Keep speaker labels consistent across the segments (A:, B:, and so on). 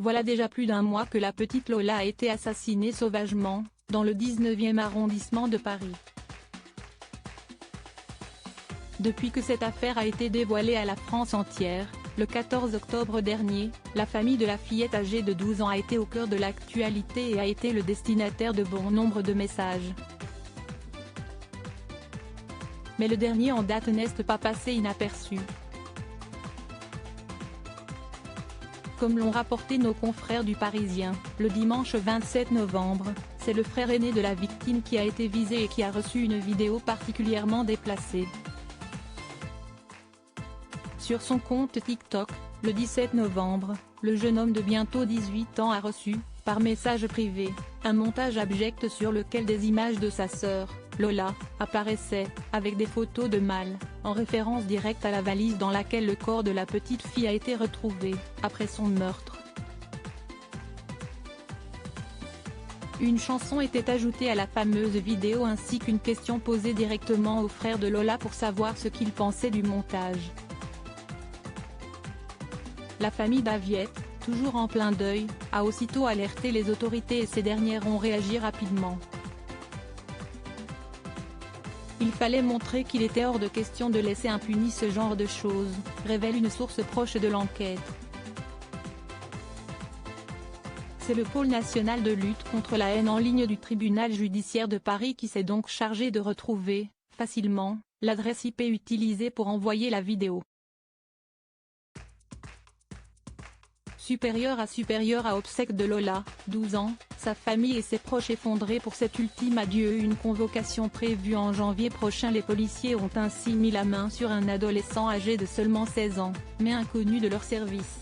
A: Voilà déjà plus d'un mois que la petite Lola a été assassinée sauvagement, dans le 19e arrondissement de Paris. Depuis que cette affaire a été dévoilée à la France entière, le 14 octobre dernier, la famille de la fillette âgée de 12 ans a été au cœur de l'actualité et a été le destinataire de bon nombre de messages. Mais le dernier en date n'est pas passé inaperçu. Comme l'ont rapporté nos confrères du Parisien, le dimanche 27 novembre, c'est le frère aîné de la victime qui a été visé et qui a reçu une vidéo particulièrement déplacée. Sur son compte TikTok, le 17 novembre, le jeune homme de bientôt 18 ans a reçu, par message privé, un montage abject sur lequel des images de sa sœur, Lola, apparaissaient, avec des photos de mâles, en référence directe à la valise dans laquelle le corps de la petite fille a été retrouvé, après son meurtre. Une chanson était ajoutée à la fameuse vidéo ainsi qu'une question posée directement au frère de Lola pour savoir ce qu'il pensait du montage. La famille d'Aviette, toujours en plein deuil, a aussitôt alerté les autorités et ces dernières ont réagi rapidement. Il fallait montrer qu'il était hors de question de laisser impuni ce genre de choses, révèle une source proche de l'enquête. C'est le pôle national de lutte contre la haine en ligne du tribunal judiciaire de Paris qui s'est donc chargé de retrouver, facilement, l'adresse IP utilisée pour envoyer la vidéo. Supérieur à obsèques de Lola, 12 ans, sa famille et ses proches effondrés pour cet ultime adieu. Une convocation prévue en janvier prochain. Les policiers ont ainsi mis la main sur un adolescent âgé de seulement 16 ans, mais inconnu de leur service.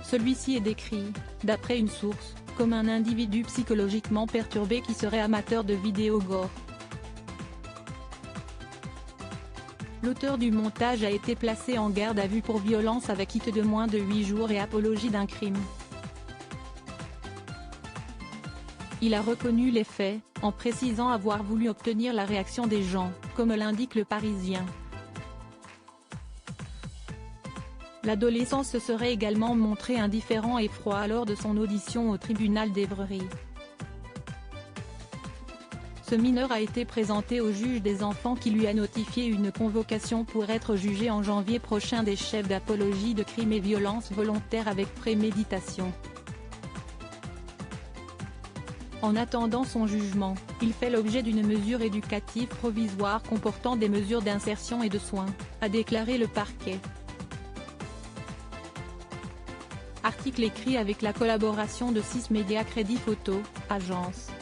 A: Celui-ci est décrit, d'après une source, comme un individu psychologiquement perturbé qui serait amateur de vidéos gore. L'auteur du montage a été placé en garde à vue pour violence avec quitte de moins de 8 jours et apologie d'un crime. Il a reconnu les faits, en précisant avoir voulu obtenir la réaction des gens, comme l'indique le Parisien. L'adolescent se serait également montré indifférent et froid lors de son audition au tribunal d'Évrerie. Ce mineur a été présenté au juge des enfants qui lui a notifié une convocation pour être jugé en janvier prochain des chefs d'apologie de crimes et violences volontaires avec préméditation. En attendant son jugement, il fait l'objet d'une mesure éducative provisoire comportant des mesures d'insertion et de soins, a déclaré le parquet. Article écrit avec la collaboration de 6 médias Crédit Photo, agence.